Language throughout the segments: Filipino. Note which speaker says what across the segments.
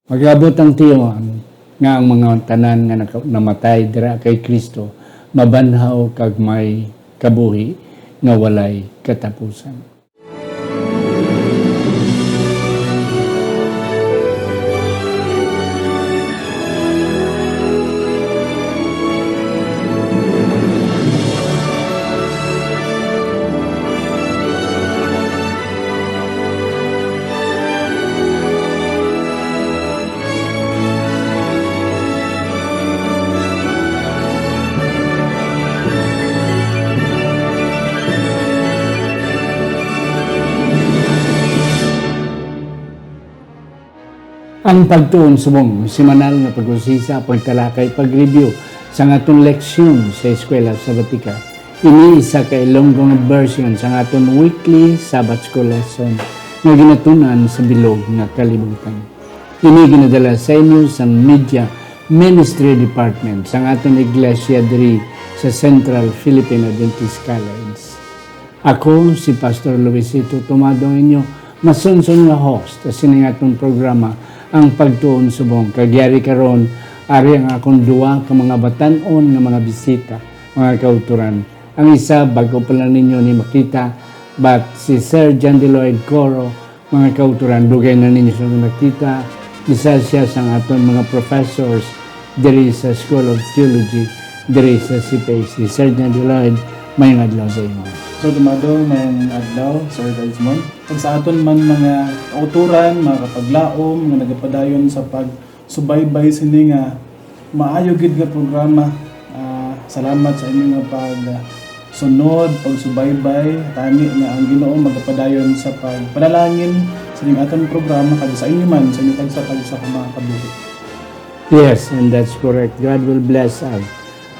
Speaker 1: Magabot ang tiyon nga ang mga tanan nga namatay dira kay Kristo mabanhaw kag may kabuhi nga walay katapusan. Ang pagtuon subong semanal nga pag-usisa, pagtalakay, pag-review sa atong leksyon sa eskwela sabatika. Ini isa ka Ilonggong version sa aton weekly Sabbath School lesson nga ginatunan sa bilog nga kalibutan. Ini ginadala sa inyo sa Media Ministry Department sa aton iglesia diri sa Central Philippine Adventist College. Ako si Pastor Luisito Tomado inyo masunson nga host sa sining atong programa ang pagtuon subong. Kagyari karon ari ang akong duwa ka mga batan-on nga mga bisita, mga kauturan. Ang isa bago pa lang ninyo ni makita, but si Sir John Deloyd Coro, mga kauturan, dugay na ninyo sa nakita. Isa siya sa aton mga professors diri sa School of Theology diri sa CPAC. Sir John Deloyd, may adlaw sa inyo.
Speaker 2: So dumado may adlaw, Sir Desmond. Kung sa aton man mga kauturan, mga kapaglaom, nga nagapadayon sa pagsubaybay sini nga maayo gid nga programa. Salamat sa inyong nga pagsunod, pagsubaybay, tani nga ang Ginoo magapadayon sa pagpanalangin sa inyong aton programa kag sa inyo man sa inyong tagsa ka mga kabuhi.
Speaker 1: Yes, and that's correct. God will bless us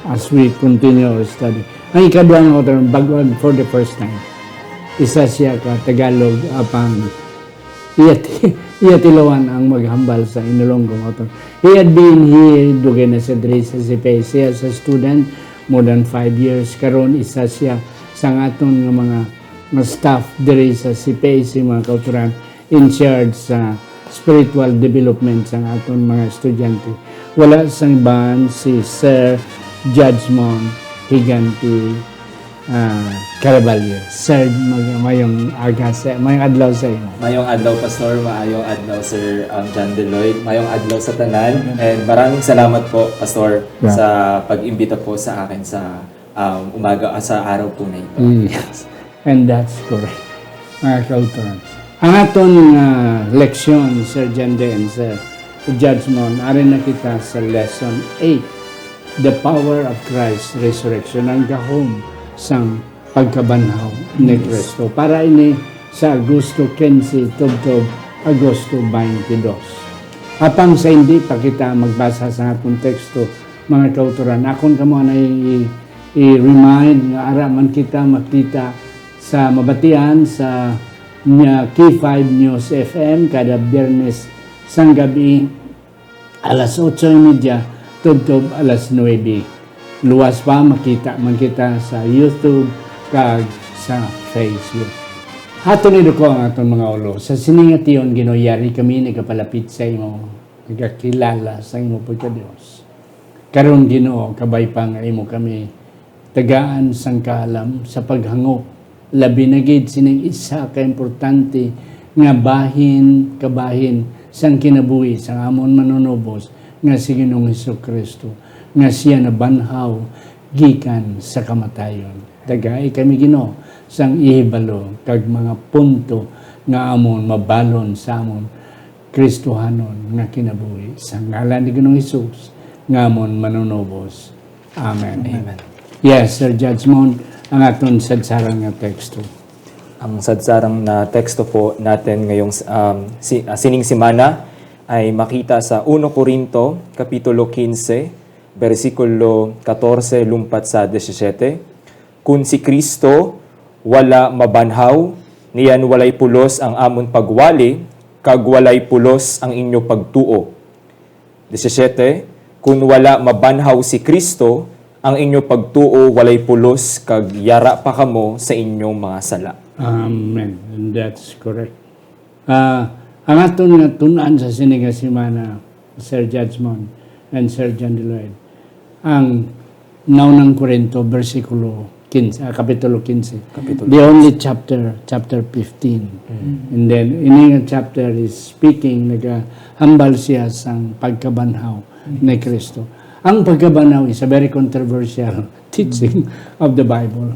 Speaker 1: as we continue our study. Ang ikaduhang author, bagon for the first time. Isa siya ka Tagalog apang iyatilawan ang maghambal sa Inulonggong author. He had been here, dugay na sa diri sa CPAC as a student, more than 5 years. Karon isa siya sa aton nga mga staff diri sa CPAC, mga kauturan, in charge sa spiritual development sa aton mga estudyante. Wala sang iban si Sir Judgment Higanti Caraballo. Sir, mayong adlaw sa inyo.
Speaker 3: Mayong adlaw, Pastor. Mayong adlaw, Sir John Deloyd. Mayong adlaw sa tanan. And maraming salamat po, Pastor, sa pag-imbita po sa akin sa sa araw po na ito.
Speaker 1: Yes, and that's correct. Mga kauturan. Ang aton leksyon, Sir John De and Sir Judgment, arin na kita sa lesson 8. The power of Christ's resurrection, ang gahom sang pagkabanhaw ni Kristo. Para ini sa Agosto 15, tubtob Agosto 22. Apang sa hindi pa kita magbasa sa atong teksto, mga kauturan, akon kamo na i-remind nga araman kita makita sa mabatian sa K5 News FM kada Biyernes sang gabi alas 8:30 tubtob alas 9. Luwas pa makita man kita sa YouTube kag sa Facebook. Hato ni ko ang atong mga ulo. Sa siningation ginoyari kami nagapalapit sa imo, nagakilala sa imo pagka-Dios. Karon Ginoo kabay pa nga imo kami tagaan sang kaalam sa paghangop. Labi na gid sining isa ka importante nga kabahin sang kinabuhi sang amon manunubos nga si Ginoong Hesukristo, nga siya nabanhaw gikan sa kamatayon. Dagay kami Ginoo sang ihibalo kag mga punto nga amon mabalon sa amon Kristohanon nga kinabuhi. Sa ngalan ni Ginoong Hesus nga amon manunubos. Amen.
Speaker 3: Amen.
Speaker 1: Yes, Sir Judgment, ang aton sadsarang nga teksto.
Speaker 3: Ang sadsarang na teksto po natin ngayong sining semana ay makita sa 1 Corinto, Kapitulo 15, versikulo 14, lumpat sa 17. Kung si Kristo wala mabanhaw, niyan walay pulos ang amon pagwali, kag walay pulos ang inyo pagtuo. 17. Kung wala mabanhaw si Kristo, ang inyo pagtuo walay pulos, kag yara pa kamo sa inyong mga sala.
Speaker 1: Amen. And that's correct. Ang aton nga tunan sa siniga semana, Sir Judgmont and Sir John Deloyd, ang naunang Korinto, versikulo 15, kapitulo 15. The only chapter 15. And then, ini nga chapter is speaking, nagahambal siya sa pagkabanhaw ni Kristo. Ang pagkabanhaw is a very controversial teaching of the Bible.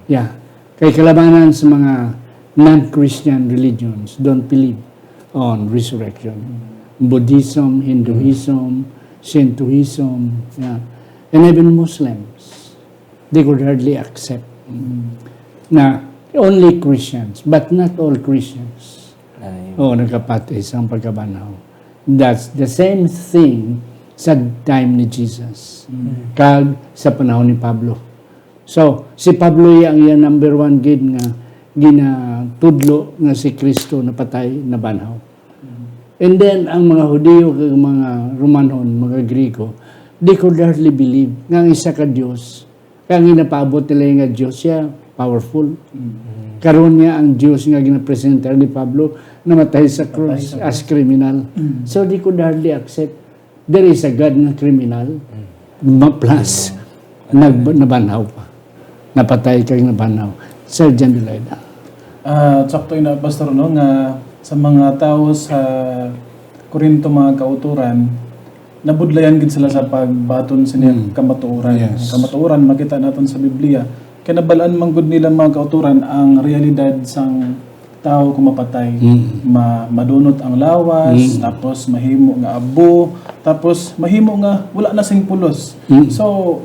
Speaker 1: Yeah. Kay kalabanan sa mga non-Christian religions don't believe on resurrection. Buddhism, Hinduism, Shintoism, yeah. And even Muslims, they could hardly accept na only Christians, but not all Christians. Nagkapatay sa pagkabanaw. That's the same thing sa time ni Jesus. Kag sa panahon ni Pablo. So, si Pablo yung number one gid nga ginatudlo nga si Kristo na patay na banhaw. And then, ang mga Hudiyo, mga Romanon, mga Griko, they could hardly believe nga ang isa ka Diyos. Kaya ginapaabot nila nga Diyos siya, powerful. Karon niya ang Diyos nga ginapresenta ni Pablo namatay sa cross as criminal. So, they could hardly accept there is a God na criminal plus nabanhaw pa. Napatay kang nabanhaw. Sir John Deloyd.
Speaker 2: Sakto ina, Pastor, no, nga sa mga tao sa Korinto, mga kauturan, nabudlayan gid sila sa pagbaton sa kamatuoran.
Speaker 1: Yes.
Speaker 2: Kamatuoran, makita natin sa Biblia. Kinabalaan man gud nila mga kauturan ang realidad sang tao kung mapatay. Madunot ang lawas, tapos mahimo nga abo, tapos mahimo nga wala na sing pulos. So,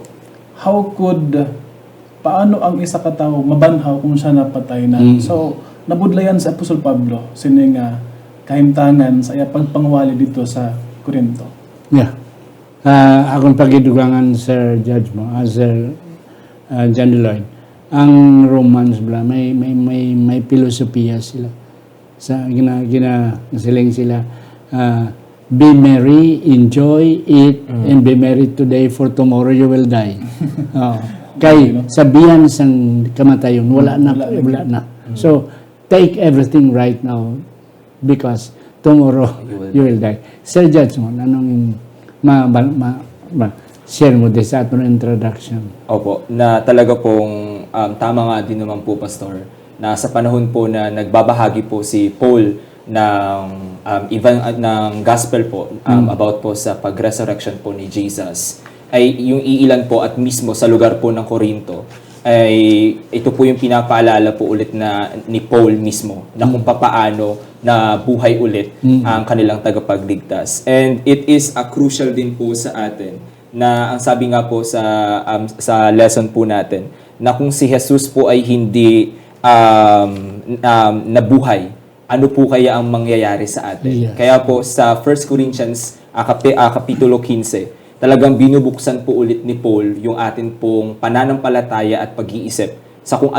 Speaker 2: paano ang isa ka tao mabanhaw kung siya napatay na? So, nabudlayan sa Apostol Pablo sining kahimtangan sa iya pagpangwali dito sa Korinto.
Speaker 1: Yeah. Akong pagidugangan, Sir Judge mo, Sir John Deloyd, ang Romans bla may filosofiya sila. Sa siling sila be merry, enjoy, eat, and be merry today for tomorrow you will die. Kay sabihan sang kamatayon, wala na. So, take everything right now because tomorrow you will die. Sir Judge mo, anong share mo din sa ating introduction?
Speaker 3: Opo, na talaga pong tama nga din naman po, Pastor, na sa panahon po na nagbabahagi po si Paul ng gospel po about po sa pag-resurrection po ni Jesus, ay yung iilan po at mismo sa lugar po ng Korinto, ay ito po yung pinapaalala po ulit ni Paul mismo na kung papaano na buhay ulit ang kanilang tagapagligtas. And it is a crucial din po sa atin na ang sabi nga po sa lesson po natin na kung si Jesus po ay hindi nabuhay, ano po kaya ang mangyayari sa atin?
Speaker 1: Yeah.
Speaker 3: Kaya po sa 1 Corinthians kapitulo 15, talagang binubuksan po ulit ni Paul yung atin pong pananampalataya at pag-iisip sa kung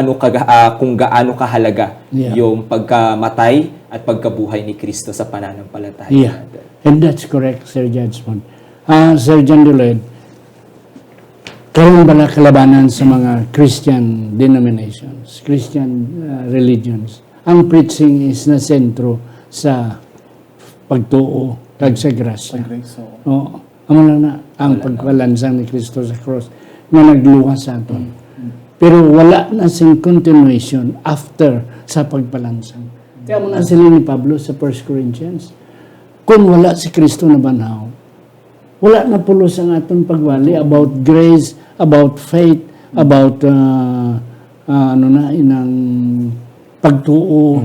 Speaker 3: gaano kahalaga yung pagkamatay at pagkabuhay ni Kristo sa pananampalataya natin.
Speaker 1: And that's correct, Sir Judge Mon. Sir John Deloyd, karon bala kalabanan sa mga Christian denominations, Christian religions. Ang preaching is na sentro sa pagtuo kag sa grasya. Amo na ang pagpalansang ni Kristo sa cross na nagluwas sa aton. Pero wala na sing continuation after sa pagpalansang. Kaya mo na sila ni Pablo sa 1 Corinthians. Kung wala si Kristo na banhaw, wala na pulos ang aton pagwali about grace, about faith, about inang pagtuo.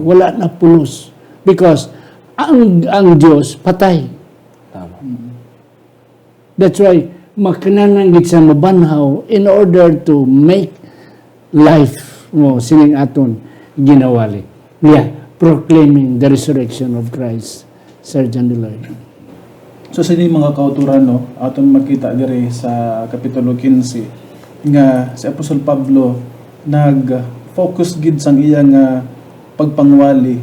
Speaker 1: Wala na pulos. Because ang Diyos patay.
Speaker 3: Tama.
Speaker 1: That's why, makinananggit sa mabanhaw in order to make life mo sining aton ginawali. Proclaiming the resurrection of Christ. Sir John Deloyd.
Speaker 2: So sa mga kauturan, no, aton makita dire sa kapitulo 15 nga si Apostol Pablo nag-focus gid sang iyang pagpangwali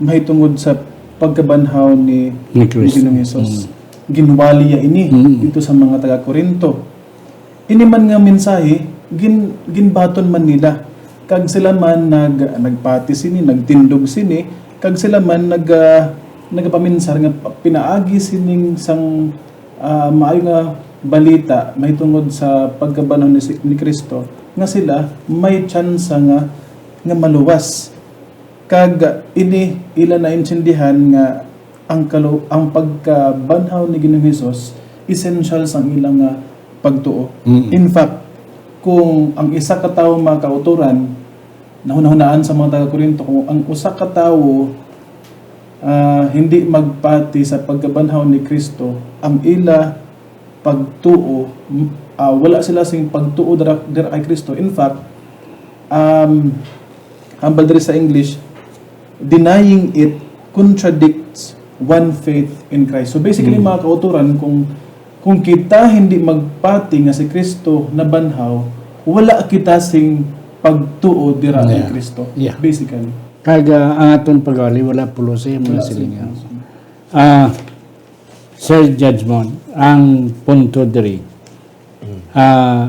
Speaker 2: mahitungod sa pagkabanhaw ni Ginoong Hesus. Ginwali ya ini dito sa mga taga Korinto. Ini man nga mensahe ginbaton man nila kag sila man nagpati sini, nagtindog sini, kag sila man nagapaminsar nga pinaagi sining sang maayo nga balita mahitungod sa pagkabanhaw ni Kristo nga sila may tsansa nga maluwas. Kag ini ila na intindihan nga ang pagkabanhaw ni Ginoong Hesus essential sang ilang nga pagtuo. In fact, kung ang isa ka tawo mga kauturan, nahunahunaan sa mga taga-Korinto, kung ang usa ka tawo hindi magpati sa pagkabanhaw ni Kristo, ang ila pagtuo, wala sila sing pagtuo dira kay Kristo. In fact, hambal diri sa English, denying it contradicts one faith in Christ. So basically mga kauturan, kung kita hindi magpati nga si Kristo na banhaw, wala kita sing pagtuo dira kay Kristo.
Speaker 1: Yeah.
Speaker 2: Basically.
Speaker 1: Kag ang aton pag-ali, wala pulosay mga silingan. Sir Judgment, ang punto diri,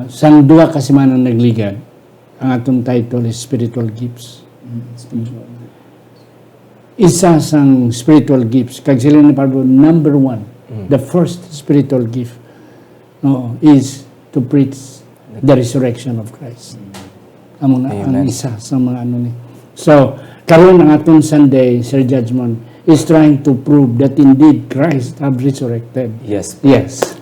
Speaker 1: sang duwa ka semana nagligad, ang atong title is Spiritual Gifts. Isa sang spiritual gifts, kag sila ni Pablo, number one, the first spiritual gift is to preach the resurrection of Christ. Amo na ang isa sa mga ano ni. So, karon ang atong Sunday, Sir Judgment, is trying to prove that indeed Christ have resurrected.
Speaker 3: Yes.
Speaker 1: Yes.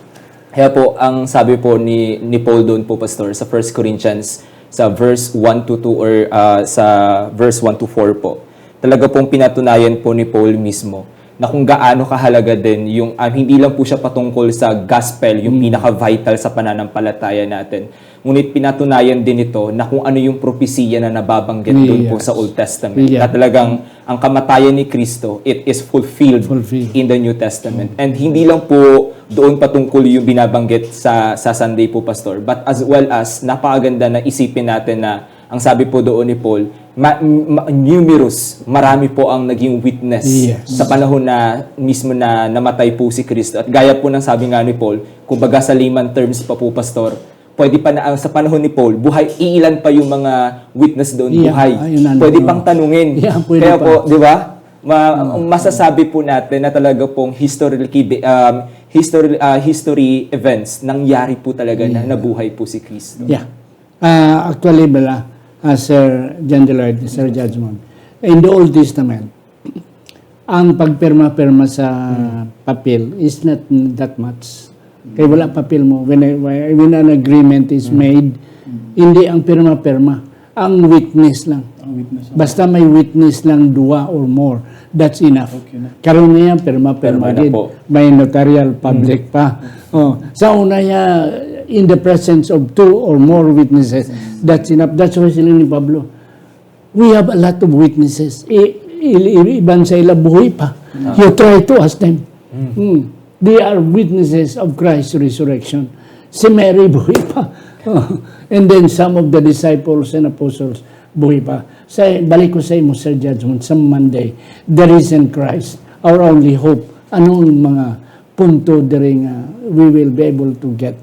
Speaker 3: Kaya po, ang sabi po ni Paul doon po, Pastor, sa 1 Corinthians, sa verse 1 to 2 or sa verse 1 to 4 po, talaga pong pinatunayan po ni Paul mismo na kung gaano kahalaga din yung hindi lang po siya patungkol sa gospel, yung pinaka-vital sa pananampalataya natin. Ngunit pinatunayan din ito na kung ano yung propesiya na nababanggit doon po sa Old Testament. Na talagang ang kamatayan ni Kristo, it is fulfilled in the New Testament. And hindi lang po doon patungkol yung binabanggit sa Sunday po, Pastor, but as well as napakaganda na isipin natin na ang sabi po doon ni Paul, marami po ang naging witness sa panahon na mismo na namatay po si Kristo. At gaya po ng sabi nga ni Paul, kumbaga sa layman terms pa po, Pastor, pwede pa na sa panahon ni Paul, iilan pa yung mga witness doon buhay. Pwede pang tanungin. Kaya po, di ba? Masasabi po natin na talaga pong history events nangyari po talaga na nabuhay po si Kristo.
Speaker 1: Actually, Sir John Dillard, Sir Judgment, in the Old Testament, ang pagpirma-pirma sa papel is not that much. Kaya wala papel mo. When an agreement is made, hindi ang pirma-pirma. Ang witness lang. Basta may witness lang, dua or more, that's enough. Karoon niya, pirma-pirma din. May notarial public pa. Sa una niya, in the presence of two or more witnesses, that's enough. That's why sila ni Pablo, we have a lot of witnesses. Iban sa ila buhay pa. You try to ask them. They are witnesses of Christ's resurrection. Si Mary buhay pa. And then some of the disciples and apostles buhay pa. Balik ko sa imo, Sir Judgment, sa Monday, the risen Christ, our only hope. Anong mga punto during we will be able to get?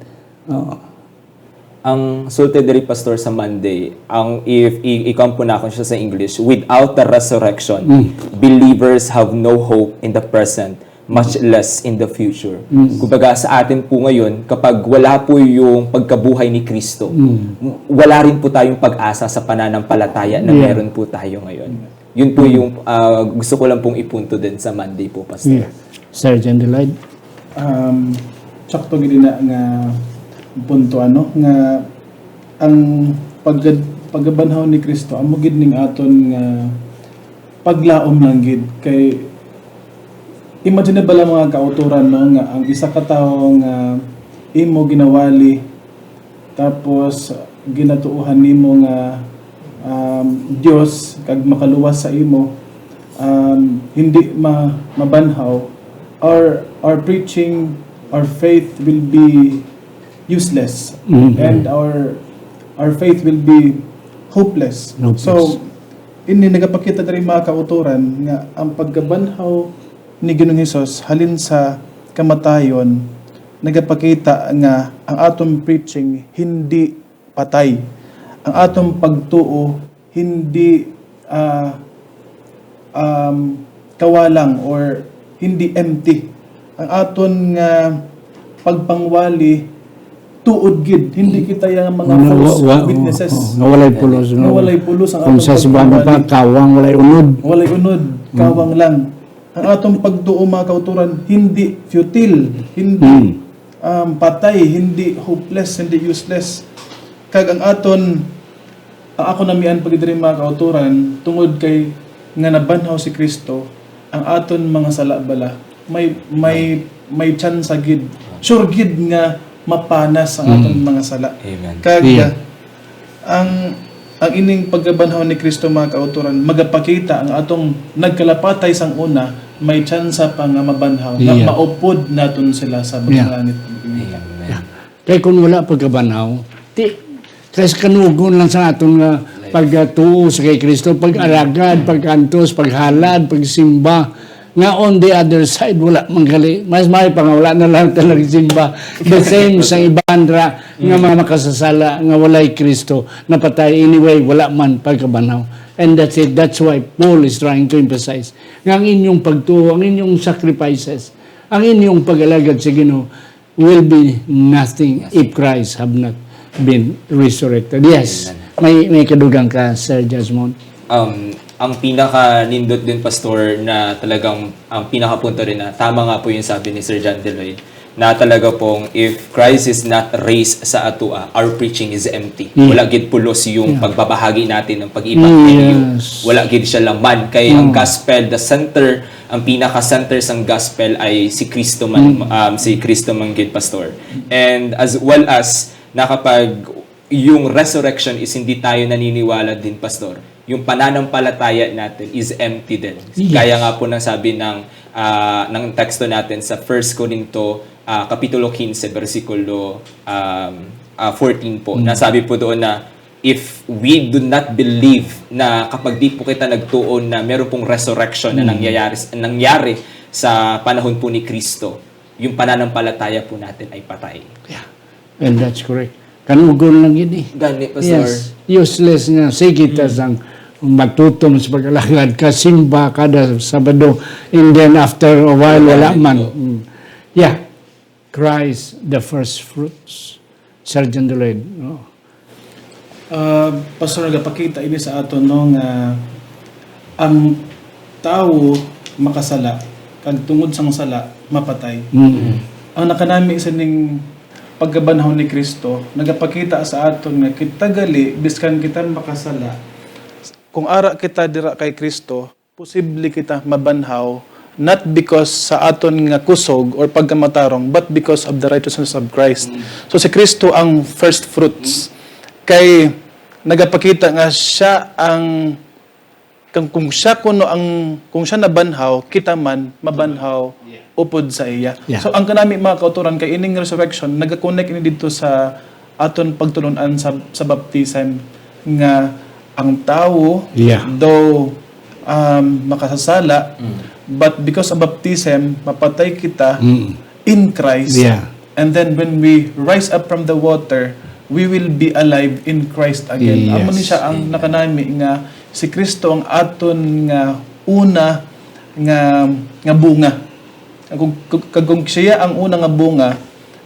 Speaker 3: Ang sulte diri, Pastor, sa Monday, if i-come po na ako siya sa English, without the resurrection, believers have no hope in the present, much less in the future. Kumbaga sa atin po ngayon, kapag wala po yung pagkabuhay ni Kristo, wala rin po tayong pag-asa sa pananampalataya na meron po tayo ngayon. Yun po yung gusto ko lang pong ipunto din sa Monday po, Pastor.
Speaker 1: Sir John Dillard?
Speaker 2: Sakto gid na nga punto nga ang pagbanhaw ni Kristo amo gid ning aton nga paglaom lang gid kay imagine bala mga kauturan nga ang isa ka tawo nga imo ginawali tapos ginatuuhan nimo nga Dios kag makaluwas sa imo hindi mabanhaw our preaching, our faith will be useless and our faith will be hopeless. So ini nagapakita diri mga kauturan nga ang pagkabanhaw ni Ginoong Hesus halin sa kamatayon nagapakita nga ang atong preaching hindi patay, ang atong pagtuo hindi kawalang or hindi empty. Ang aton nga pagpangwali tuod gid, hindi kita yung mga false witnesses.
Speaker 1: Nga walay pulos.
Speaker 2: Nga walay pulos ang
Speaker 1: Kung
Speaker 2: atong
Speaker 1: sa simbahan pa,
Speaker 2: pagpangwali.
Speaker 1: kawang walay unod.
Speaker 2: Walay unod, kawang lang. Ang atong pagtuo mga kauturan, hindi futile, hindi patay, hindi hopeless, hindi useless. Kag ang ako namian pagdiri mga kauturan, tungod kay nga nabanhaw si Kristo, ang aton mga sala bala, may chance gid. Sure gid nga mapanas ang aton mga sala.
Speaker 3: Amen.
Speaker 2: Kag
Speaker 1: Yeah.
Speaker 2: ang ining pagkabanhaw ni Kristo mga kauturan, magapakita ang atong nagkalapatay sang una, may tsansa pa nga mabanhaw, nga
Speaker 1: Yeah.
Speaker 2: maupod naton sila sa
Speaker 1: Yeah.
Speaker 2: langit.
Speaker 3: Amen.
Speaker 1: Kaya kung wala pagkabanaw, kasi kanugon lang sa aton nga pagtuo sa kay Kristo, pag-aragad, pag-antos, paghalad, pagsimba, nga on the other side, wala manggali. Mas may pa nga, wala na lang talagang simba. The same sa ibandra nga mga makasasala, nga walay Kristo, napatay. Anyway, wala man pagkabanaw. And that's it. That's why Paul is trying to emphasize. Nga ang inyong pagtuo, ang inyong sacrifices, ang inyong pag-alagad sa Ginoo will be nothing if Christ have not been resurrected. Yes, may kadugang ka, Sir Jasmine.
Speaker 3: Ang pinaka-nindot din, Pastor, na talagang ang pinaka-punto rin na tama nga po yung sabi ni Sir John Deloy, na talaga pong if Christ is not raised sa atua, our preaching is empty. Wala gid pulos yung pagbabahagi natin ng pag-ebanghelyo.
Speaker 1: Yes.
Speaker 3: Wala gid siya laman. Kay ang gospel, the center, ang pinaka-center sang gospel ay si Kristo man, si Kristo man gid, Pastor. And as well as, na kapag yung resurrection is hindi tayo naniniwala din, Pastor, yung pananampalataya natin is empty din.
Speaker 1: Yes.
Speaker 3: Kaya nga po nang sabi ng teksto natin sa 1 Corinto Kapitulo 15, versikulo 14 po. Nasabi po doon na if we do not believe na kapag di po kita nagtuon na meron pong resurrection na nangyari sa panahon po ni Kristo, yung pananampalataya po natin ay patay.
Speaker 1: Yeah. And that's correct. Kanugon lang yun eh.
Speaker 3: Gani, Pastor.
Speaker 1: Yes. Useless nga. Sige, ang magtutom sa pag-alagad, kasimba kada Sabado, and then after a while, wala man. Yeah. Christ, the first fruits. Sergeant Deloyd. Oh.
Speaker 2: Pastor, nagapakita ini sa aton no nga ang tao makasala kag tungod sang sala mapatay. Ang nakanami sa ning pagkabanhaw ni Kristo nagapakita sa aton nga kita gali biskan kita makasala, kung ara kita dira kay Kristo, posible kita mabanhaw not because sa aton nga kusog or pagkamatarong, but because of the righteousness of Christ. So si Kristo ang first fruits. Kay nagapakita nga siya ang kung siya kung siya nabanhaw, kita man mabanhaw upod sa iya.
Speaker 1: Yeah.
Speaker 2: So ang kanami mga kauturan kay ining resurrection nagakonek ini dito sa aton pagtulunan sa baptism nga ang tao though makasasala, but because of baptism mapatay kita in Christ.
Speaker 1: Yeah.
Speaker 2: And then when we rise up from the water, we will be alive in Christ again.
Speaker 1: Yes.
Speaker 2: Amo ni siya ang nakanami nga si Kristo ang aton nga una nga bunga. Kung siya ang una nga bunga,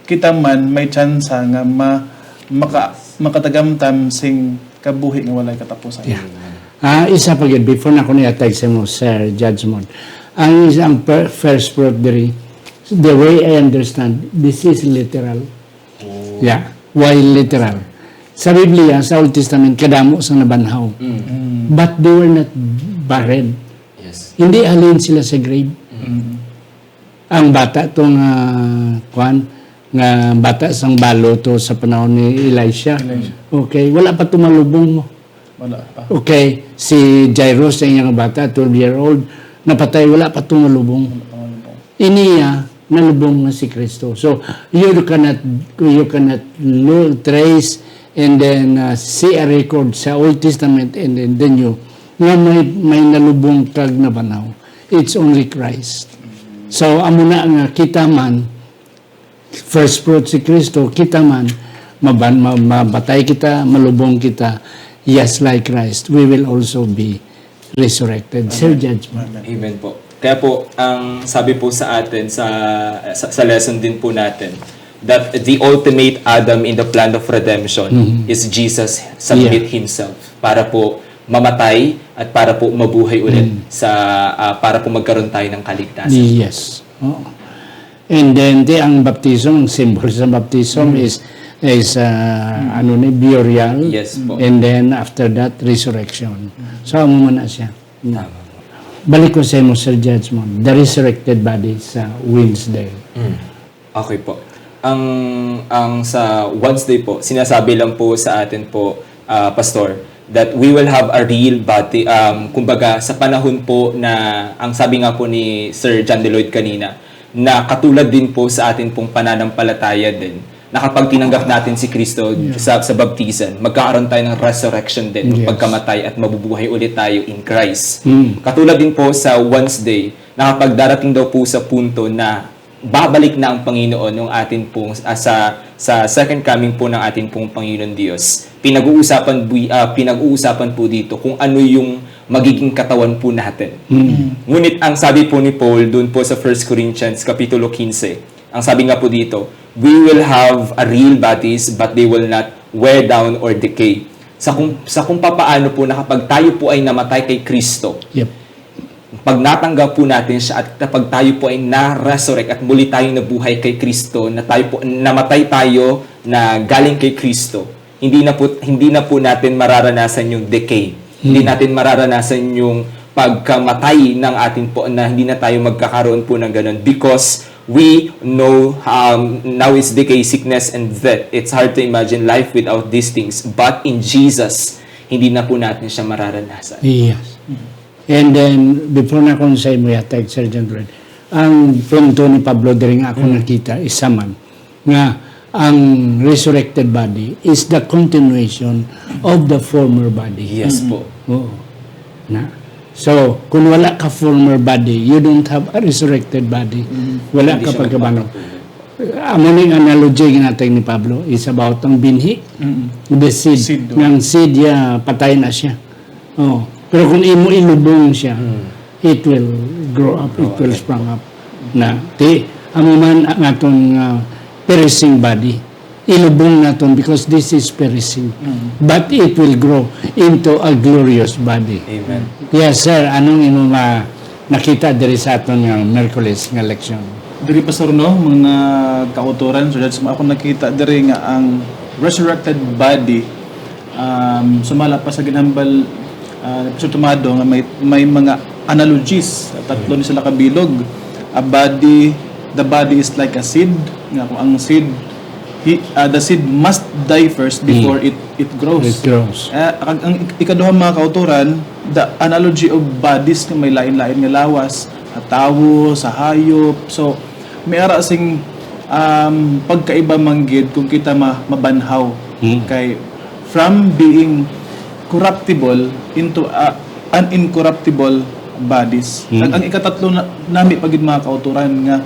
Speaker 2: kita man may chance nga makatagamtam sing kabuhi nga walay katapusan.
Speaker 1: Yeah. Isa pa yun, before na ko niya-tag sa mo, Sir Judgment. Ang isang first fruit diri, the way I understand, this is literal. Yeah. Why literal? Sa Biblia, sa Old Testament, kadamo sa nabanhaw. But they were not barren.
Speaker 3: Yes.
Speaker 1: Hindi halin sila sa grave. Ang bata itong nga bata sang balo to sa panahon ni Elisha. Okay, wala pa tumalubong mo.
Speaker 2: Wala pa.
Speaker 1: Okay, si Jairus, ang iyang bata, 12-year-old, napatay, wala pa tumalubong. Iniya, nalubong na si Kristo. So, you cannot trace and then see a record sa Old Testament and then the New na may nalubong kag na banaw. It's only Christ. So, amo na nga kita man, first fruit si Kristo, kita man, mabatay kita, malubong kita, yes, like Christ, we will also be resurrected. Sir Judgment.
Speaker 3: Amen po. Kaya po, ang sabi po sa atin sa lesson din po natin, that the ultimate Adam in the plan of redemption is Jesus submit himself para po mamatay at para po mabuhay ulit para po magkaroon tayo ng kaligtasan.
Speaker 1: Yes. Oo. And then, ang baptism, ang symbol sa baptism is burial.
Speaker 3: Yes po.
Speaker 1: And then, after that, resurrection. So, mo na siya.
Speaker 3: Tama.
Speaker 1: Balik ko sa mo, Sir Judgment, the resurrected body sa Wednesday.
Speaker 3: Okay po. Ang sa Wednesday po, sinasabi lang po sa atin po, Pastor, that we will have a real body. Kumbaga, sa panahon po na, ang sabi nga po ni Sir John De Lloyd kanina, na katulad din po sa atin pong pananampalataya din, na kapag tinanggap natin si Kristo sa baptisan, magkakaroon tayo ng resurrection din, pagkamatay at mabubuhay ulit tayo in Christ. Katulad din po sa Wednesday, na kapag darating daw po sa punto na babalik na ang Panginoon ng atin pong sa second coming po ng ating pong Panginoon Diyos. Pinag-uusapan po dito kung ano yung magiging katawan po natin. Ngunit ang sabi po ni Paul doon po sa 1 Corinthians Kapitulo 15, ang sabi nga po dito, we will have a real bodies but they will not wear down or decay. Sa kung papaano po na kapag tayo po ay namatay kay Kristo, pag natanggap po natin siya at kapag tayo po ay na-resurrect at muli tayong nabuhay kay Kristo, na tayo po, namatay tayo na galing kay Kristo, hindi na po natin mararanasan yung decay. Hindi natin mararanasan yung pagkamatay ng atin po na hindi na tayo magkakaroon po ng ganun because we know now is decay, sickness, and death. It's hard to imagine life without these things. But in Jesus, hindi na po natin siya mararanasan.
Speaker 1: Yes. And then, before na kung sa imo yatag, Sir John Red, ang punto ni Pablo din ako nakita, isa man, nga ang resurrected body is the continuation of the former body.
Speaker 3: Yes po.
Speaker 1: Oo. Na. So, kung wala ka former body, you don't have a resurrected body. Wala
Speaker 3: Hindi
Speaker 1: ka
Speaker 3: siya
Speaker 1: pagkabano.
Speaker 3: magpapatuloy.
Speaker 1: Amuning analogy natin ni Pablo is about ang binhi. The seed.
Speaker 2: Seed,
Speaker 1: Ng seed, patay na siya. Oh. Pero kung imo ilubong siya, it will grow up, it will sprang up. Na, amo man ang atong perishing body. Ilubong naton because this is perishing. But it will grow into a glorious body.
Speaker 3: Amen.
Speaker 1: Yes, sir. Anong imo nakita diri sa aton nga Merkulis nga leksyon?
Speaker 2: Diri Pastor no, mga kauturan, so that's ako nakita diri nga ang resurrected body sumala pa sa ginhambal Pastor Tomado nga may mga analogies, tatlo ni sila kabilog. The body is like a seed, nga kung ang seed the seed must die first before it grows.
Speaker 1: It grows.
Speaker 2: Ang ikaduha mga kauturan, the analogy of bodies nga may lain-lain nga lawas, sa tawo, sa hayop. So may ara sing pagkaiba manggid kung kita mabanhaw kay from being corruptible into an incorruptible bodies. Ang ikatatlo nami pagid mga kauturan nga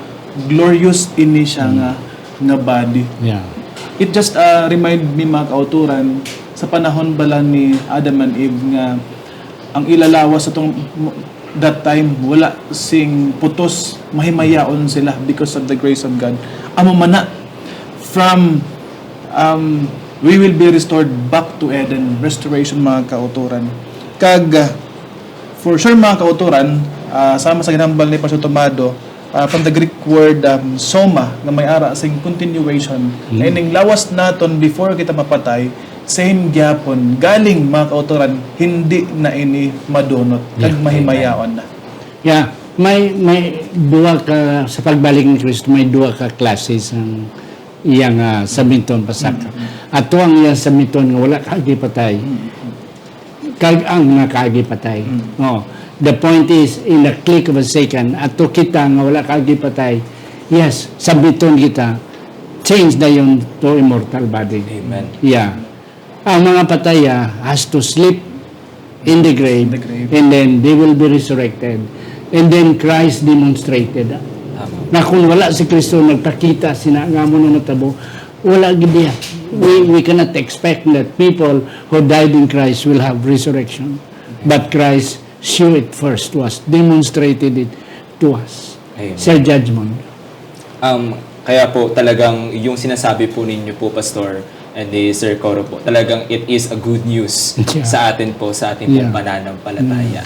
Speaker 2: glorious ini siya nga body.
Speaker 1: Yeah.
Speaker 2: It just remind me mga kauturan sa panahon bala ni Adam and Eve nga ang ilalawas sa that time wala sing putos, mahimayaon sila because of the grace of God. Amo mana from we will be restored back to Eden. Restoration mga kauturan. Kag for sure mga kauturan, sama sa ginambal ni Pastor Tomado, from the Greek word soma, nga may ara sing continuation. Ining lawas naton before kita mapatay, same gyapon. Galing mga kauturan, hindi na ini madunot. Kag mahimayaon na.
Speaker 1: Yeah. May duwa ka, sa pagbalik ni Kristo, may duwa ka classes ang iyang samiton pasaka. Ato ang iyang samiton nga wala kaagipatay. Kag ang nakagipatay. Oh. The point is, in a click of a second, ato kita nga wala kaagipatay, yes, samiton kita, change na yun to immortal body.
Speaker 3: Amen.
Speaker 1: Yeah. Ang mga pataya has to sleep in the grave, and then they will be resurrected. And then Christ demonstrated na kung wala si Kristo nagpakita, sinanga mo na natabo, wala gidiya. We cannot expect that people who died in Christ will have resurrection. But Christ show it first to us, demonstrated it to us.
Speaker 3: Amen.
Speaker 1: Sir Judgment.
Speaker 3: Kaya po talagang yung sinasabi po ninyo po, Pastor, and Sir Coro po, talagang it is a good news
Speaker 1: Yeah.
Speaker 3: sa atin po, sa ating pong
Speaker 1: Yeah.
Speaker 3: pananampalataya.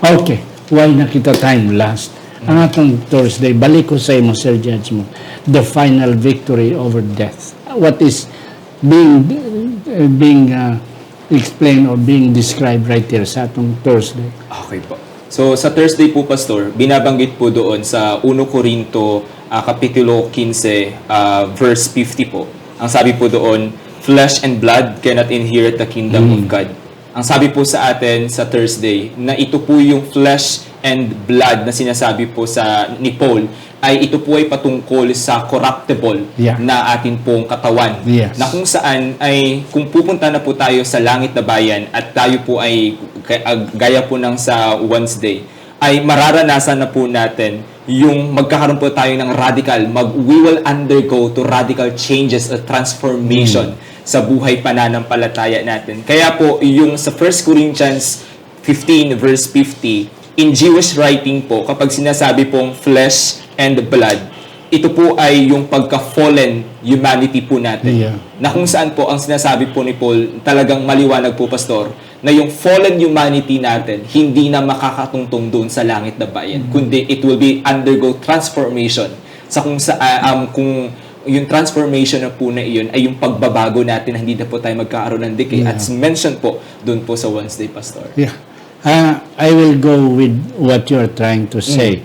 Speaker 1: Okay, why nakita time last? Ang atong Thursday, balik ko sa imo, Sir Judgment, the final victory over death. What is being explained or being described right here sa atong Thursday?
Speaker 3: Okay po. So sa Thursday po, Pastor, binabanggit po doon sa 1 Corinto Kapitulo 15, verse 50 po. Ang sabi po doon, flesh and blood cannot inherit the kingdom of God. Ang sabi po sa atin sa Thursday, na ito po yung flesh and blood na sinasabi po ni Paul, ay ito po ay patungkol sa corruptible
Speaker 1: Yeah.
Speaker 3: na atin pong katawan.
Speaker 1: Yes.
Speaker 3: Na kung saan ay, kung pupunta na po tayo sa langit na bayan at tayo po ay, gaya po ng sa Wednesday, ay mararanasan na po natin yung magkakaroon po tayo ng we will undergo to radical changes or transformation sa buhay pananampalataya natin. Kaya po, yung sa 1 Corinthians 15 verse 50, in Jewish writing po, kapag sinasabi pong flesh and blood, ito po ay yung pagka-fallen humanity po natin.
Speaker 1: Yeah.
Speaker 3: Na kung saan po ang sinasabi po ni Paul, talagang maliwanag po, Pastor, na yung fallen humanity natin, hindi na makakatungtong doon sa langit na bayan, kundi it will be undergo transformation. Sa kung yung transformation na po na iyon ay yung pagbabago natin, hindi na po tayo magkakaroon ng decay.
Speaker 1: Yeah.
Speaker 3: At mention po doon po sa Wednesday, Pastor.
Speaker 1: Yeah. I will go with what you're trying to say.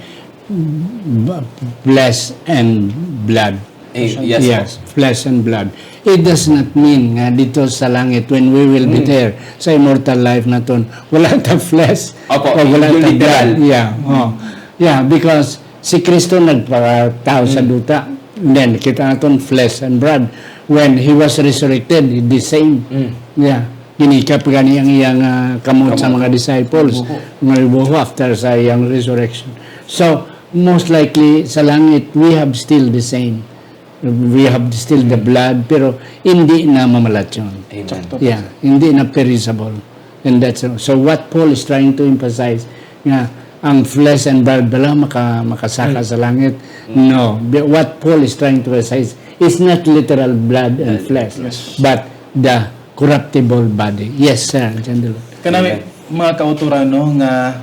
Speaker 1: Flesh and blood.
Speaker 3: Yes,
Speaker 1: flesh and blood. It does not mean nga dito sa langit when we will be there sa immortal life na ton, wala ta flesh
Speaker 3: Opo,
Speaker 1: o wala
Speaker 3: yung
Speaker 1: ta
Speaker 3: literal.
Speaker 1: blood. Yeah. Oh. Yeah, because si Kristo nagpatao sa duta. Then kita naton flesh and blood. When he was resurrected, the same. Yeah. Ginikap gani ang iyang kamot sa mga disciples mga buho after sa iyang resurrection. So, most likely sa langit we have still the same. We have still the blood pero hindi na mamalat yun.
Speaker 3: Amen.
Speaker 1: Yeah, hindi na perishable. And that's so what Paul is trying to emphasize nga ang flesh and blood bala makasaka sa langit. No, what Paul is trying to emphasize is not literal blood and flesh, but the corruptible body. Yes, sir.
Speaker 2: Kanami mga kauturan no nga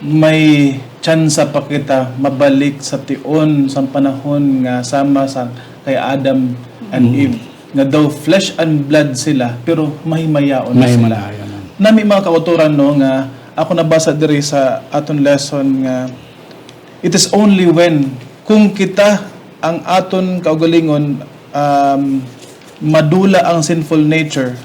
Speaker 2: may tsansa pa kita mabalik sa tion sa panahon nga sama sa kay Adam and Eve nga daw flesh and blood sila pero mahimayaon na
Speaker 1: May
Speaker 2: sila.
Speaker 1: malayo na.
Speaker 2: Nami mga kauturan no nga ako nabasa diri sa aton lesson nga it is only when kung kita ang aton kaugalingon madula ang sinful nature,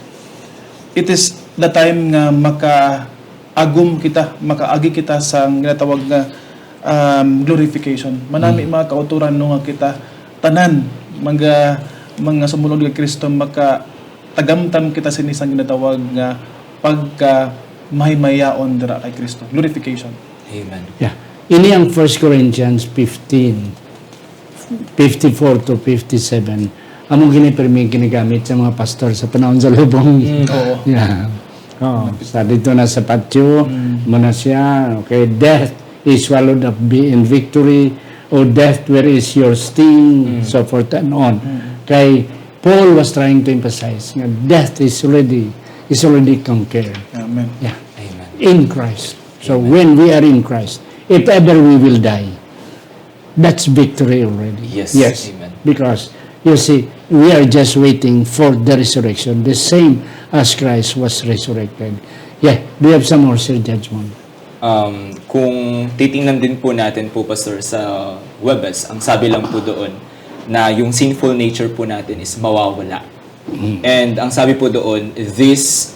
Speaker 2: it is the time nga makaagum kita, makaagi kita sa ginatawag nga glorification. Manami mga kauturan no nga kita tanan mga sumulong kay Kristo tagamtam kita sa isang ginatawag nga pagka mahimayaon dira kay Kristo. Glorification.
Speaker 3: Amen.
Speaker 1: Yeah. Ini ang 1 Corinthians 15, 54 to 57. Among ginigamit sa mga pastor sa panahon sa lubong.
Speaker 2: Oo.
Speaker 1: Yeah. Oh, sa dito na sa patio, muna siya, okay, death is swallowed up in victory, o death, where is your sting, so forth and on. Kay Paul was trying to emphasize, nga, death is already conquered.
Speaker 2: Amen.
Speaker 1: Yeah.
Speaker 3: Amen.
Speaker 1: In Christ. So when we are in Christ, if ever we will die, that's victory already.
Speaker 3: Yes. Amen.
Speaker 1: Because you see, we are just waiting for the resurrection, the same as Christ was resurrected. Yeah, do you have some more, Sir Judgment?
Speaker 3: Kung titingnan din po natin po, Pastor, sa Webes, ang sabi lang po doon na yung sinful nature po natin is mawawala. And ang sabi po doon, this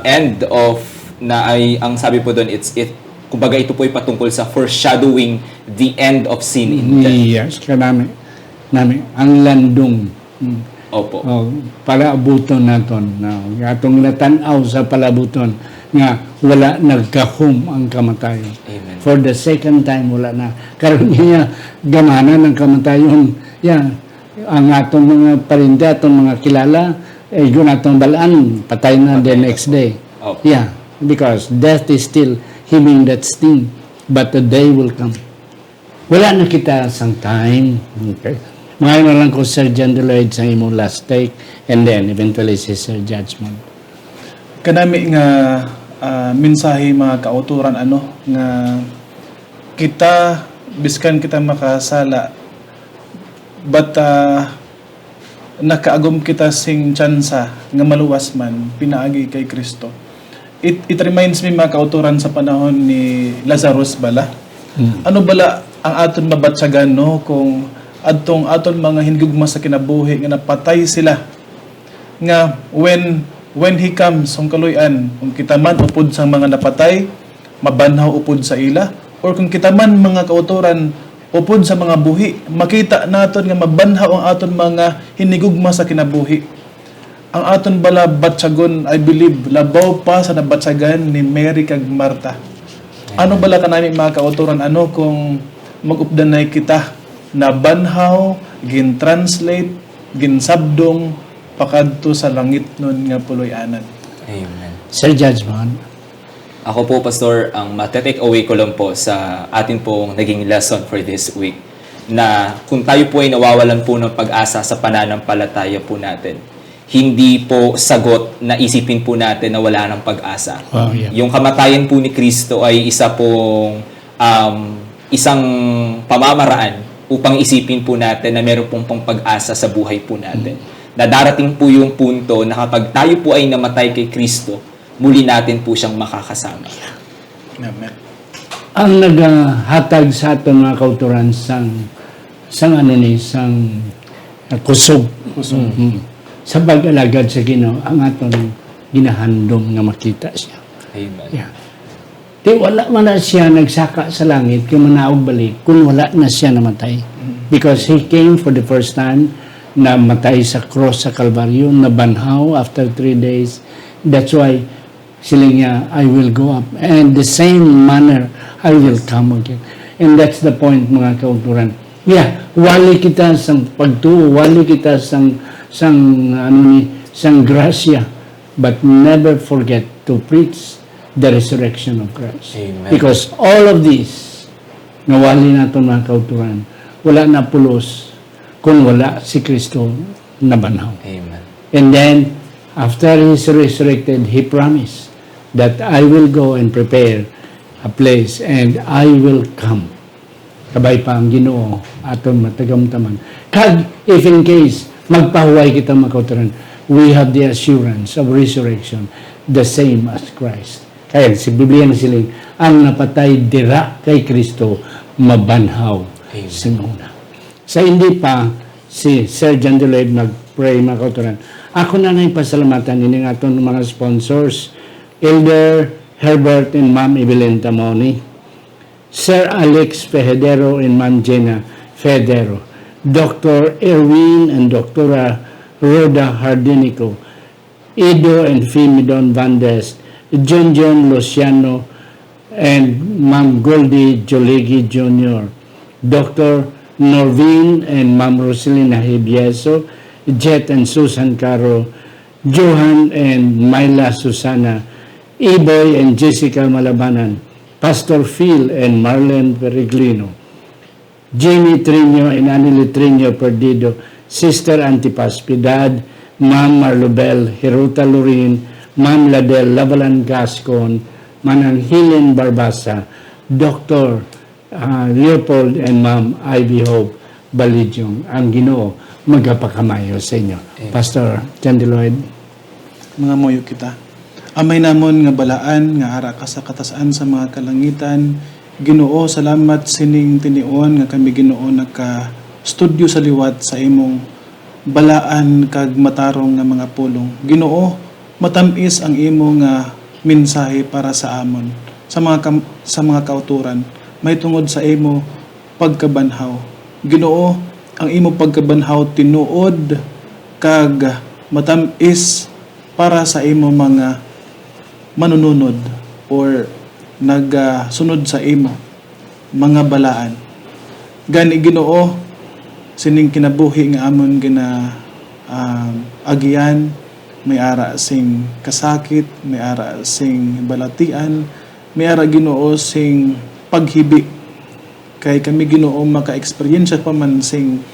Speaker 3: end of na ay ang sabi po doon kumbaga ito po ay patungkol sa foreshadowing the end of sin in death.
Speaker 1: Yes, kanami ang landong.
Speaker 3: Opo.
Speaker 1: Oh, palaabuton naton na atong natanaw sa palabuton nga wala nagkahum ang kamatayon.
Speaker 3: Amen.
Speaker 1: For the second time wala na. Karon niya gamana ng kamatayon. Yeah. Ang atong mga parinda, atong mga kilala, yun atong balaan, patay na the next day.
Speaker 3: Opo.
Speaker 1: Yeah, because death is still hemming that sting, but the day will come. Wala na kita sang time. Okay. Ngayon na lang ko Sir John Deloyd sa imong last take, and then eventually si Sir Judgment.
Speaker 2: Kanami nga mensahe mga kauturan nga kita biskan kita makasala but nakaagom kita sing tsansa nga maluwas man pinaagi kay Kristo. It reminds me mga kauturan sa panahon ni Lazarus bala. Ano bala ang aton mabatsagan kung aton mga hinigugma sa kinabuhi nga napatay sila nga when he comes ang kaluyan, kung kita man upod sa mga napatay, mabanhaw upod sa ila, or kung kita man mga kauturan upod sa mga buhi, makita naton nga mabanhaw ang aton mga hinigugma sa kinabuhi. Ang aton bala batsagon, I believe, labaw pa sa nabatsagan ni Mary kag Marta. Ano bala kanami mga kauturan, kung mag-updanay kita na banhaw, gin-translate, gin-sabdong, pakadto sa langit nun nga puloy-anan.
Speaker 3: Amen.
Speaker 1: Sir Judgment.
Speaker 3: Ako po, Pastor, ang mate-take away ko lang po sa atin pong naging lesson for this week na kung tayo po ay nawawalan po ng pag-asa sa pananampalataya po natin, hindi po sagot na isipin po natin na wala ng pag-asa.
Speaker 1: Wow, yeah.
Speaker 3: Yung kamatayan po ni Kristo ay isa pong isang pamamaraan upang isipin po natin na meron pong pag-asa sa buhay po natin. Na darating po yung punto na kapag tayo po ay namatay kay Kristo, muli natin po siyang makakasama.
Speaker 2: Amen.
Speaker 1: Ang naghatag sa aton mga kauturan sang kusog. Sa pag-alagad sa Ginoo ang aton ginahandom nga makita siya.
Speaker 3: Amen.
Speaker 1: Yeah. Di wala man na siya nagsaka sa langit kung manaog balik kung wala na siya namatay. Because he came for the first time na matay sa cross sa Kalbaryo, na banhaw after 3 days. That's why sila niya, I will go up. And the same manner, I will come again. And that's the point mga kauturan. Yeah, wali kita sang pagtuo, wali kita sang grasya, but never forget to preach the resurrection of Christ.
Speaker 3: Amen.
Speaker 1: Because all of this, nawali natin mga kauturan, wala na pulos kung wala si Kristo na banhaw.
Speaker 3: Amen.
Speaker 1: And then, after He's resurrected, He promised that I will go and prepare a place and I will come. Kabay pa ang Ginoo aton matagamtaman. Kag, if in case, magpahuway kita makauturan, we have the assurance of resurrection, the same as Christ. Kaya, si Biblia na siling, ang napatay dira kay Kristo, mabanhaw sinuna. Sa hindi pa, si Sir John Deloyd mag-pray mga kauturan. Ako na na'y pasalamatan ini nga itong mga sponsors, Elder Herbert and Ma'am Evelyn Tamoni, Sir Alex Federo and Ma'am Jenna Federo, Dr. Erwin and Dr. Rhoda Hardinico, Edo and Fimidon Vandes, John Luciano, and Ma'am Goldie Joligi Jr., Dr. Norvin and Ma'am Roselina Hibieso, Jet and Susan Caro, Johan and Myla Susana, Iboy and Jessica Malabanan, Pastor Phil and Marlene Peregrino, Jamie Trino and Anily Trino Perdido, Sister Antipas Piedad, Ma'am Marlobel Hiruta Lorin, Ma'am Ladel Lavalan Gascon, Manang Helen Barbasa, Dr. Leopold and Ma'am Ivy Hope Balidyong. Ang Ginoo magapakamayo sa inyo. Pastor John Deloyd.
Speaker 2: Mga moyo kita. Amay namon nga balaan nga ara ka sa katasaan sa mga kalangitan. Ginoo, salamat sining tinion nga kami Ginoo nagka-studio sa liwat sa imong balaan kag matarong nga mga pulong. Ginoo, matamis ang imo nga mensahe para sa amon sa mga kauturan. May tungod sa imo pagkabanhaw. Ginoo, ang imo pagkabanhaw tinuod kag matamis para sa imo mga manununod or nagsunod sa imo mga balaan. Gani Ginoo, sining kinabuhi nga amon gina agian may ara sing kasakit, may ara sing balatian, may ara Ginoo sing paghibi. Kay kami Ginoo maka-experience pa man sing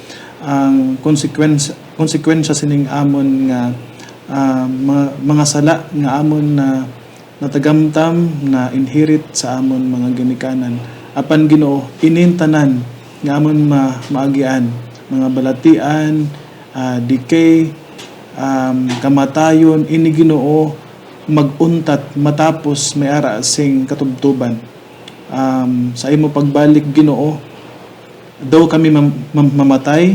Speaker 2: ang konsekwensya sining amon nga mga sala nga amon na natagamtam na inherit sa amon mga ginikanan. Apan Ginoo inintanan nga amon maagian mga balatian, decay, kamatayon, ini Ginoo maguntat matapos may ara sing katubtuban. Sa imo pagbalik Ginoo, daw kami mamatay,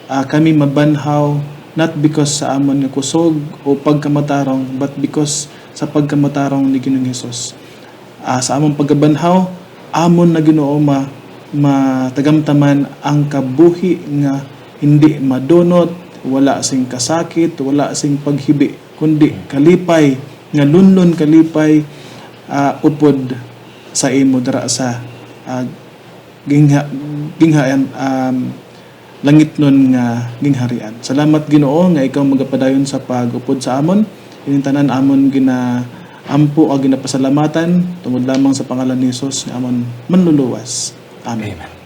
Speaker 2: kami mabanhaw not because sa amon nga kusog o pagkamatarong, but because sa pagkamatarong ni Ginoong Hesus. Sa among pagkabanhaw, amon na Ginoo matagamtaman ang kabuhi nga hindi madonot, wala sing kasakit, wala sing paghibi, kundi kalipay nga lunlon kalipay upod sa imo dara sa ginghaan langit nun nga gingharian. Salamat Ginoo nga ikaw magapadayon sa pag-upod sa amon. Inintanan amon ampo o ginapasalamatan tungod lamang sa pangalan ni Jesus nga amon manluluwas. Amen.